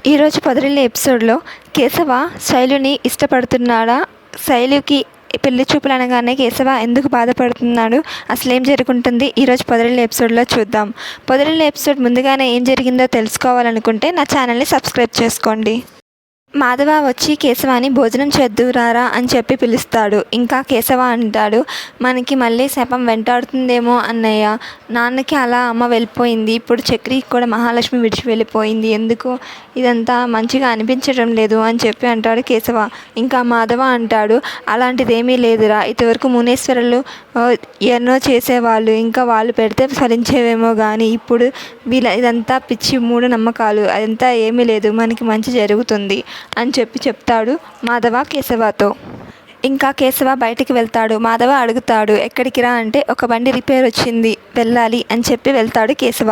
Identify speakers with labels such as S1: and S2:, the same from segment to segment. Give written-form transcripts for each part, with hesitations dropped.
S1: ఈరోజు పొదరిల్లు ఎపిసోడ్లో కేశవ శైలుని ఇష్టపడుతున్నాడా, శైలుకి పెళ్లి చూపులు అనగానే కేశవ ఎందుకు బాధపడుతున్నాడు, అసలు ఏం జరుగుతుంది ఈరోజు పొదరిల్లు ఎపిసోడ్లో చూద్దాం. పొదరిల్లు ఎపిసోడ్ ముందుగానే ఏం జరిగిందో తెలుసుకోవాలనుకుంటే నా ఛానల్ని సబ్స్క్రైబ్ చేసుకోండి. మాధవ వచ్చి కేశవాని భోజనం చేద్దురారా అని చెప్పి పిలుస్తాడు. ఇంకా కేశవ అంటాడు, మనకి మళ్ళీ శాపం వెంటాడుతుందేమో అన్నయ్య, నాన్నకి అలా అమ్మ వెళ్ళిపోయింది, ఇప్పుడు చక్రికి కూడా మహాలక్ష్మి విడిచి వెళ్ళిపోయింది, ఎందుకు ఇదంతా మంచిగా అనిపించడం లేదు అని చెప్పి అంటాడు కేశవ. ఇంకా మాధవ అంటాడు, అలాంటిదేమీ లేదురా, ఇంతవరకు మునేశ్వరులు ఎన్నో చేసేవాళ్ళు, ఇంకా వాళ్ళు పెడితే ఫలించేవేమో కానీ ఇప్పుడు ఇదంతా పిచ్చి మూఢనమ్మకాలు, అదంతా ఏమీ లేదు, మనకి మంచి జరుగుతుంది అని చెప్పి చెప్తాడు మాధవ కేశవతో. ఇంకా కేశవ బయటికి వెళ్తాడు. మాధవ అడుగుతాడు, ఎక్కడికి రా అంటే, ఒక బండి రిపేర్ వచ్చింది, వెళ్ళాలి అని చెప్పి వెళ్తాడు కేశవ.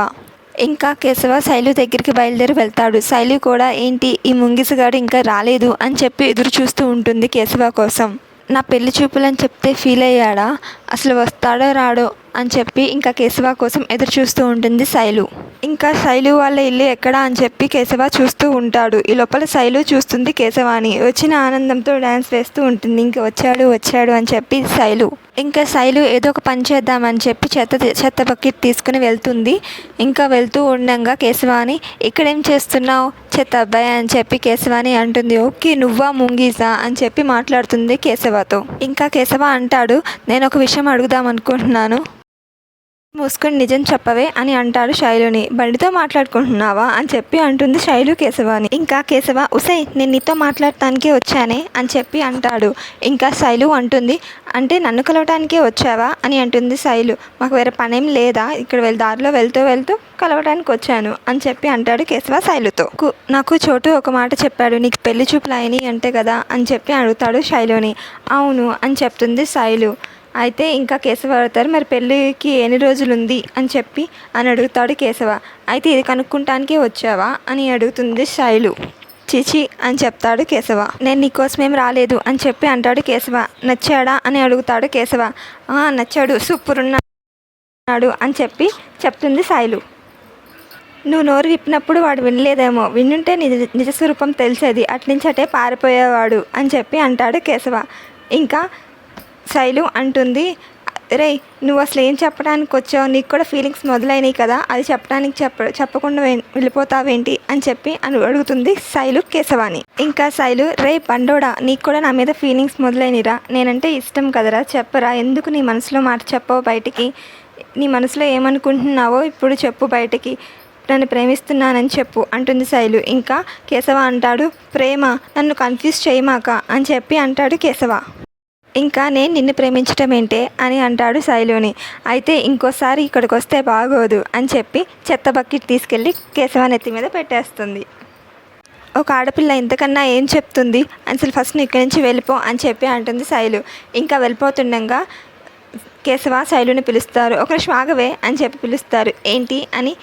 S1: ఇంకా కేశవ శైలు దగ్గరికి బయలుదేరి వెళ్తాడు. శైలు కూడా ఏంటి ఈ ముంగిసగాడు ఇంకా రాలేదు అని చెప్పి ఎదురు చూస్తూ ఉంటుంది కేశవ కోసం. నా పెళ్లి చూపులని చెప్తే ఫీల్ అయ్యాడా, అసలు వస్తాడో రాడో అని చెప్పి ఇంకా కేశవ కోసం ఎదురు చూస్తూ ఉంటుంది శైలు. ఇంకా శైలు వాళ్ళ ఇల్లు ఎక్కడా అని చెప్పి కేశవ చూస్తూ ఉంటాడు. ఈ లోపల శైలు చూస్తుంది కేశవాని. వచ్చిన ఆనందంతో డ్యాన్స్ వేస్తూ ఉంటుంది. ఇంకా వచ్చాడు అని చెప్పి శైలు. ఇంకా శైలు ఏదో ఒక పని చేద్దామని చెప్పి చెత్త బకెట్ తీసుకుని వెళ్తుంది. ఇంకా వెళ్తూ ఉండగా కేశవాని, ఇక్కడేం చేస్తున్నావు చెత్త అబ్బాయి అని చెప్పి కేశవాని అంటుంది. ఓకే నువ్వా ముంగీసా అని చెప్పి మాట్లాడుతుంది కేశవతో. ఇంకా కేశవ అంటాడు, నేను ఒక విషయం అడుగుదాం అనుకుంటున్నాను, మూసుకొని నిజం చెప్పవే అని అంటాడు శైలుని. బండితో మాట్లాడుకుంటున్నావా అని చెప్పి అంటుంది శైలు కేశవాని. ఇంకా కేశవ, ఉసై నేను నీతో మాట్లాడటానికే వచ్చానే అని చెప్పి అంటాడు. ఇంకా శైలు అంటుంది, అంటే నన్ను కలవటానికే వచ్చావా అని అంటుంది శైలు. మాకు వేరే పనేం లేదా, ఇక్కడ దారిలో వెళ్తూ కలవడానికి వచ్చాను అని చెప్పి అంటాడు కేశవ శైలుతో. నాకు చోటు ఒక మాట చెప్పాడు, నీకు పెళ్లి చూపులు అయినాయి అంటే కదా అని చెప్పి అడుగుతాడు శైలుని. అవును అని చెప్తుంది శైలు. అయితే ఇంకా కేశవ అడుగుతారు, మరి పెళ్ళికి ఎన్ని రోజులు ఉంది అని అడుగుతాడు కేశవ. అయితే ఇది కనుక్కుంటానికే వచ్చావా అని అడుగుతుంది శైలు. చిచి అని చెప్తాడు కేశవ. నేను నీకోసమేం రాలేదు అని చెప్పి అంటాడు కేశవ. నచ్చాడా అని అడుగుతాడు కేశవ. నచ్చాడు, సూపర్ ఉన్నాడు అని చెప్పి చెప్తుంది శైలు. నువ్వు నోరు విప్పినప్పుడు వాడు వినలేదేమో, వినుంటే నిజస్వరూపం తెలిసేది, అట్నుంచి అటే పారిపోయేవాడు అని చెప్పి అంటాడు కేశవ. ఇంకా శైలు అంటుంది, రే నువ్వు అసలు ఏం చెప్పడానికి వచ్చావు, నీకు కూడా ఫీలింగ్స్ మొదలైనవి కదా, అది చెప్పడానికి చెప్పకుండా వెళ్ళిపోతావేంటి అని చెప్పి అడుగుతుంది శైలు కేశవాని. ఇంకా శైలు, రే బండోడా, నీకు కూడా నా మీద ఫీలింగ్స్ మొదలైనరా, నేనంటే ఇష్టం కదరా, చెప్పరా, ఎందుకు నీ మనసులో మాట చెప్పవు బయటికి, నీ మనసులో ఏమనుకుంటున్నావో ఇప్పుడు చెప్పు బయటికి, నన్ను ప్రేమిస్తున్నానని చెప్పు అంటుంది శైలు. ఇంకా కేశవ అంటాడు, ప్రేమ, నన్ను కన్ఫ్యూజ్ చేయమాక అని చెప్పి అంటాడు కేశవ. ఇంకా నేను నిన్ను ప్రేమించటం ఏంటే అని అంటాడు శైలుని. అయితే ఇంకోసారి ఇక్కడికి వస్తే బాగోదు అని చెప్పి చెత్త బకెట్ తీసుకెళ్ళి కేశవ నెత్తి మీద పెట్టేస్తుంది. ఒక ఆడపిల్ల ఇంతకన్నా ఏం చెప్తుంది, అసలు ఫస్ట్ నువ్వు ఇక్కడి నుంచి వెళ్ళిపో అని చెప్పి అంటుంది శైలు. ఇంకా వెళ్ళిపోతుండగా కేశవ శైలుని పిలుస్తారు. ఒక నిమిషం ఆగవే అని చెప్పి పిలుస్తారు. ఏంటి అని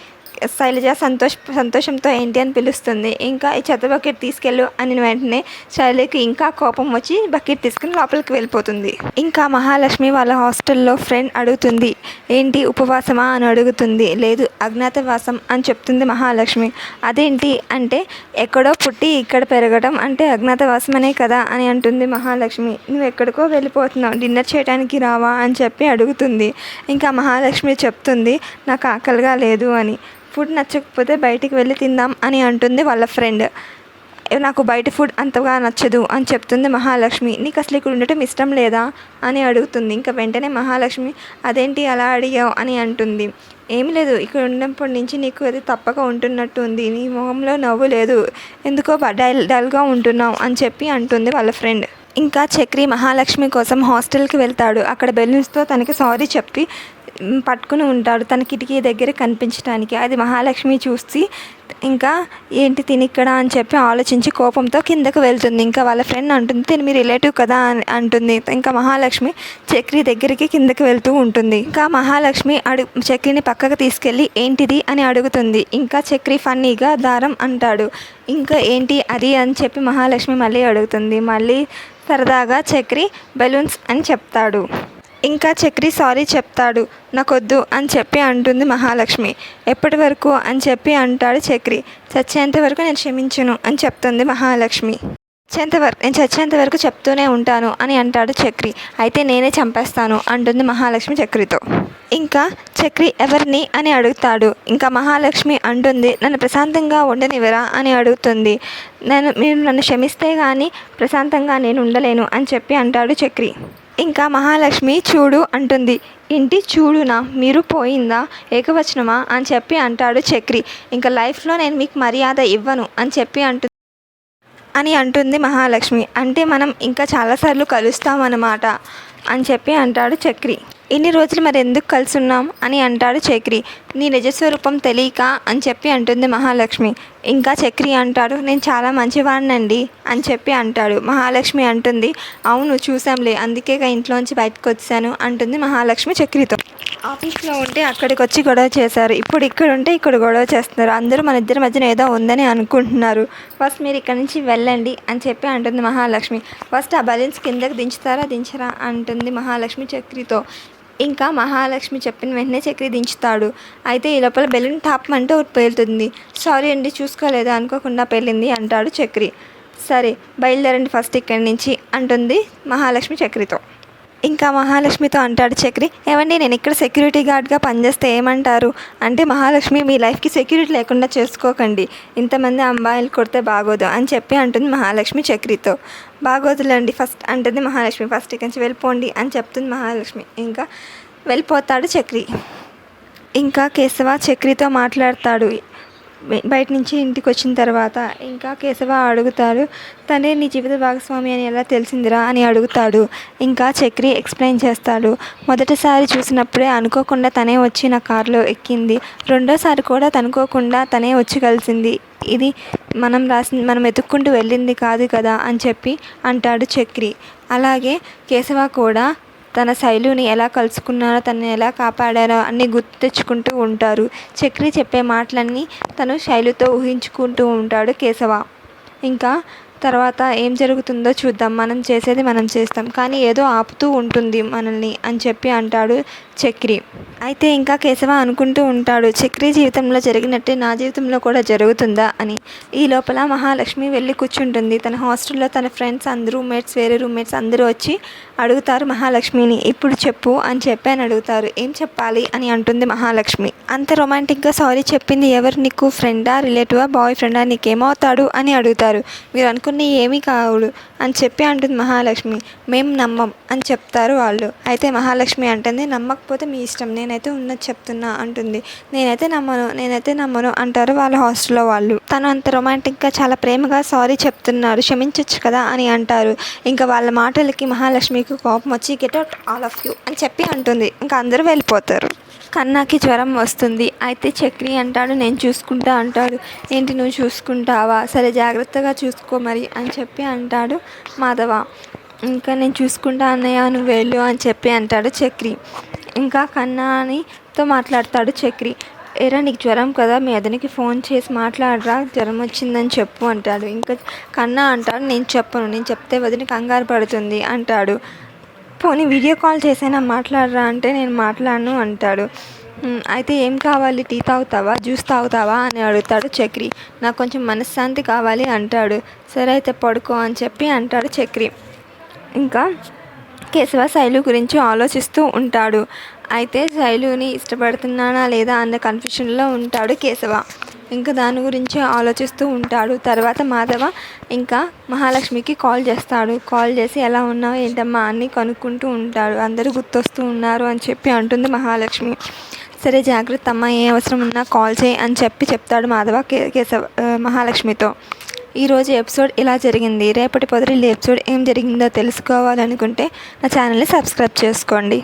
S1: శైలజ సంతోషంతో ఏంటి అని పిలుస్తుంది. ఇంకా ఈ చెత్త బకెట్ తీసుకెళ్ళు అని వెంటనే శైలకి ఇంకా కోపం వచ్చి బకెట్ తీసుకుని లోపలికి వెళ్ళిపోతుంది. ఇంకా మహాలక్ష్మి వాళ్ళ హాస్టల్లో ఫ్రెండ్ అడుగుతుంది, ఏంటి ఉపవాసమా అని అడుగుతుంది. లేదు అజ్ఞాతవాసం అని చెప్తుంది మహాలక్ష్మి. అదేంటి అంటే, ఎక్కడో పుట్టి ఇక్కడ పెరగడం అంటే అజ్ఞాతవాసం అనే కదా అని అంటుంది మహాలక్ష్మి. నువ్వు ఎక్కడికో వెళ్ళిపోతున్నావు, డిన్నర్ చేయడానికి రావా అని చెప్పి అడుగుతుంది. ఇంకా మహాలక్ష్మి చెప్తుంది, నాకు ఆకలిగా లేదు అని, ఫుడ్ నచ్చకపోతే బయటికి వెళ్ళి తిందాం అని అంటుంది వాళ్ళ ఫ్రెండ్. నాకు బయట ఫుడ్ అంతగా నచ్చదు అని చెప్తుంది మహాలక్ష్మి. నీకు అసలు ఇక్కడ ఉండటం ఇష్టం లేదా అని అడుగుతుంది. ఇంకా వెంటనే మహాలక్ష్మి, అదేంటి అలా అడిగావు అని అంటుంది. ఏమి లేదు, ఇక్కడ ఉన్నప్పటి నుంచి నీకు అది తప్పక ఉంటున్నట్టు ఉంది, నీ మొహంలో నవ్వు లేదు, ఎందుకో డల్గా ఉంటున్నావు అని చెప్పి అంటుంది వాళ్ళ ఫ్రెండ్. ఇంకా చక్రి మహాలక్ష్మి కోసం హాస్టల్కి వెళ్తాడు. అక్కడ బెలూన్స్తో తనకి సారీ చెప్పి పట్టుకుని ఉంటాడు తన కిటికీ దగ్గర కనిపించడానికి. అది మహాలక్ష్మి చూసి ఇంకా ఏంటి తినిక్కడ అని చెప్పి ఆలోచించి కోపంతో కిందకు వెళ్తుంది. ఇంకా వాళ్ళ ఫ్రెండ్ అంటుంది, తిని మీ రిలేటివ్ కదా అని అంటుంది. ఇంకా మహాలక్ష్మి చక్రి దగ్గరికి కిందకి వెళ్తూ ఉంటుంది. ఇంకా మహాలక్ష్మి చక్రిని పక్కకు తీసుకెళ్ళి ఏంటిది అని అడుగుతుంది. ఇంకా చక్రి ఫన్నీగా దారం అంటాడు. ఇంకా ఏంటి అది అని చెప్పి మహాలక్ష్మి మళ్ళీ అడుగుతుంది. మళ్ళీ సరదాగా చక్రి బెలూన్స్ అని చెప్తాడు. ఇంకా చక్రి సారీ చెప్తాడు. నాకొద్దు అని చెప్పి అంటుంది మహాలక్ష్మి. ఎప్పటి వరకు అని చెప్పి అంటాడు చక్రి. చచ్చేంత వరకు నేను క్షమించను అని చెప్తుంది మహాలక్ష్మి. నేను చచ్చేంత వరకు చెప్తూనే ఉంటాను అని అంటాడు చక్రి. అయితే నేనే చంపేస్తాను అంటుంది మహాలక్ష్మి చక్రితో. ఇంకా చక్రి ఎవరిని అని అడుగుతాడు. ఇంకా మహాలక్ష్మి అంటుంది, నన్ను ప్రశాంతంగా ఉండనివ్వరా అని అడుగుతుంది. మీరు నన్ను క్షమిస్తే కానీ ప్రశాంతంగా నేను ఉండలేను అని చెప్పి అంటాడు చక్రి. ఇంకా మహాలక్ష్మి చూడు అంటుంది. ఇంటి చూడునా, మీరు పోయిందా, ఏకవచనమా అని చెప్పి అంటాడు చక్రి. ఇంకా లైఫ్లో నేను మీకు మర్యాద ఇవ్వను అని చెప్పి అంటుంది మహాలక్ష్మి. అంటే మనం ఇంకా చాలాసార్లు కలుస్తామన్నమాట అని చెప్పి అంటాడు చక్రి. ఇన్ని రోజులు మరి ఎందుకు కలుసున్నాం అని అంటాడు చక్రి. నీ నిజస్వరూపం తెలియక అని చెప్పి అంటుంది మహాలక్ష్మి. ఇంకా చక్రి అంటాడు, నేను చాలా మంచివాడినండి అని చెప్పి అంటాడు. మహాలక్ష్మి అంటుంది, అవును చూసాంలే, అందుకే ఇంట్లోంచి బయటకు వచ్చాను అంటుంది మహాలక్ష్మి చక్రితో. ఆఫీస్లో ఉంటే అక్కడికి వచ్చి గొడవ చేశారు, ఇప్పుడు ఇక్కడ ఉంటే ఇక్కడ గొడవ చేస్తున్నారు. అందరూ మన ఇద్దరి మధ్యన ఏదో ఉందని అనుకుంటున్నారు. ఫస్ట్ మీరు ఇక్కడ నుంచి వెళ్ళండి అని చెప్పి అంటుంది మహాలక్ష్మి. ఫస్ట్ ఆ బలూన్స్ కిందకి దించరా అంటుంది మహాలక్ష్మి చక్రితో. ఇంకా మహాలక్ష్మి చెప్పిన వెంటనే చక్రి దించుతాడు. అయితే ఈ లోపల బెలూన్ టాప్మంటే ఒకటి పేలుతుంది. సారీ అండి, చూసుకోలేదు, అనుకోకుండా పేలింది అంటాడు చక్రి. సరే బయలుదేరండి ఫస్ట్ ఇక్కడి నుంచి అంటుంది మహాలక్ష్మి చక్రితో. ఇంకా మహాలక్ష్మితో అంటాడు చక్రి, ఏమండి నేను ఇక్కడ సెక్యూరిటీ గార్డ్గా పనిచేస్తే ఏమంటారు అంటే, మహాలక్ష్మి మీ లైఫ్కి సెక్యూరిటీ లేకుండా చేసుకోకండి, ఇంతమంది అమ్మాయిలు కొడితే బాగోదు అని చెప్పి అంటుంది మహాలక్ష్మి చక్రితో. బాగోదులేండి ఫస్ట్ అంటుంది మహాలక్ష్మి. ఫస్ట్ ఇక్కడి నుంచి వెళ్ళిపోండి అని చెప్తుంది మహాలక్ష్మి. ఇంకా వెళ్ళిపోతాడు చక్రి. ఇంకా కేశవ చక్రితో మాట్లాడతాడు బయట నుంచి ఇంటికి వచ్చిన తర్వాత. ఇంకా కేశవ అడుగుతాడు, తనే నీ జీవిత భాగస్వామి అని ఎలా తెలిసిందిరా అని అడుగుతాడు. ఇంకా చక్రి ఎక్స్ప్లెయిన్ చేస్తాడు. మొదటిసారి చూసినప్పుడే అనుకోకుండా తనే వచ్చి నా కారులో ఎక్కింది, రెండోసారి కూడా అనుకోకుండా తనే వచ్చి కలిసింది, ఇది మనం వెతుక్కుంటూ వెళ్ళింది కాదు కదా అని చెప్పి అంటాడు చక్రి. అలాగే కేశవ కూడా తన శైలుని ఎలా కలుసుకున్నారో, తనని ఎలా కాపాడారో అన్నీ గుర్తు తెచ్చుకుంటూ ఉంటారు. చక్రి చెప్పే మాటలన్నీ తను శైలుతో ఊహించుకుంటూ ఉంటాడు కేశవ. ఇంకా తర్వాత ఏం జరుగుతుందో చూద్దాం, మనం చేసేది మనం చేస్తాం, కానీ ఏదో ఆపుతూ ఉంటుంది మనల్ని అని చెప్పి అంటాడు చక్రి. అయితే ఇంకా కేశవ అనుకుంటూ ఉంటాడు, చక్రి జీవితంలో జరిగినట్టే నా జీవితంలో కూడా జరుగుతుందా అని. ఈ లోపల మహాలక్ష్మి వెళ్ళి కూర్చుంటుంది. తన హాస్టల్లో తన ఫ్రెండ్స్ అందరూ వేరే రూమ్మేట్స్ అందరూ వచ్చి అడుగుతారు మహాలక్ష్మిని, ఇప్పుడు చెప్పు అని చెప్పి అడుగుతారు. ఏం చెప్పాలి అని అంటుంది మహాలక్ష్మి. అంత రొమాంటిక్గా సారీ చెప్పింది ఎవరు నీకు, ఫ్రెండా, రిలేటివా, బాయ్ ఫ్రెండా, నీకేమవుతాడు అని అడుగుతారు. మీరు అనుకున్న ఏమీ కావుడు అని చెప్పి అంటుంది మహాలక్ష్మి. మేము నమ్మం అని చెప్తారు వాళ్ళు. అయితే మహాలక్ష్మి అంటుంది, నమ్మకపోతే మీ ఇష్టం, నేనైతే ఉన్నది చెప్తున్నా అంటుంది. నేనైతే నమ్మను అంటారు వాళ్ళ హాస్టల్లో వాళ్ళు. తను అంత రొమాంటిక్గా చాలా ప్రేమగా సారీ చెప్తున్నాడు, క్షమించవచ్చు కదా అని అంటారు. ఇంకా వాళ్ళ మాటలకి మహాలక్ష్మికి కోపం వచ్చి get out all of you అని చెప్పి అంటుంది. ఇంకా అందరూ వెళ్ళిపోతారు. కన్నాకి జ్వరం వస్తుంది. అయితే చక్రి అంటాడు, నేను చూసుకుంటా అంటాడు. ఏంటి నువ్వు చూసుకుంటావా, సరే జాగ్రత్తగా చూసుకో మరి అని చెప్పి అంటాడు మాధవ. ఇంకా నేను చూసుకుంటా అన్నయ్య, నువ్వు వెళ్ళు అని చెప్పి అంటాడు చక్రి. ఇంకా కన్నానితో మాట్లాడతాడు చక్రి. ఏరా నీకు జ్వరం కదా, మీ అతనికి ఫోన్ చేసి మాట్లాడరా, జ్వరం వచ్చిందని చెప్పు అంటాడు. ఇంకా కన్నా అంటాడు, నేను చెప్పను, నేను చెప్తే వదిన కంగారు పడుతుంది అంటాడు. పోనీ వీడియో కాల్ చేసైనా మాట్లాడరా అంటే, నేను మాట్లాడను అంటాడు. అయితే ఏం కావాలి, టీ తాగుతావా, జ్యూస్ తాగుతావా అని అడుగుతాడు చక్రి. నాకు కొంచెం మనశ్శాంతి కావాలి అంటాడు. సరే అయితే పడుకో అని చెప్పి అంటాడు చక్రి. ఇంకా కేశవ శైలు గురించి ఆలోచిస్తూ ఉంటాడు. అయితే శైలుని ఇష్టపడుతున్నానా లేదా అన్న కన్ఫ్యూషన్లో ఉంటాడు కేశవ. ఇంకా దాని గురించి ఆలోచిస్తూ ఉంటాడు. తర్వాత మాధవ ఇంకా మహాలక్ష్మికి కాల్ చేస్తాడు. కాల్ చేసి ఎలా ఉన్నావు ఏంటమ్మా అని కనుక్కుంటూ ఉంటాడు. అందరూ గుర్తొస్తూ ఉన్నారు అని చెప్పి అంటుంది మహాలక్ష్మి. సరే జాగ్రత్త అమ్మ, ఏ అవసరం ఉన్నా కాల్ చేయి అని చెప్తాడు మాధవ మహాలక్ష్మితో. ఈరోజు ఎపిసోడ్ ఇలా జరిగింది. రేపటి పొదరిల్లు ఎపిసోడ్ ఏం జరిగిందో తెలుసుకోవాలనుకుంటే నా ఛానల్ని సబ్స్క్రైబ్ చేసుకోండి.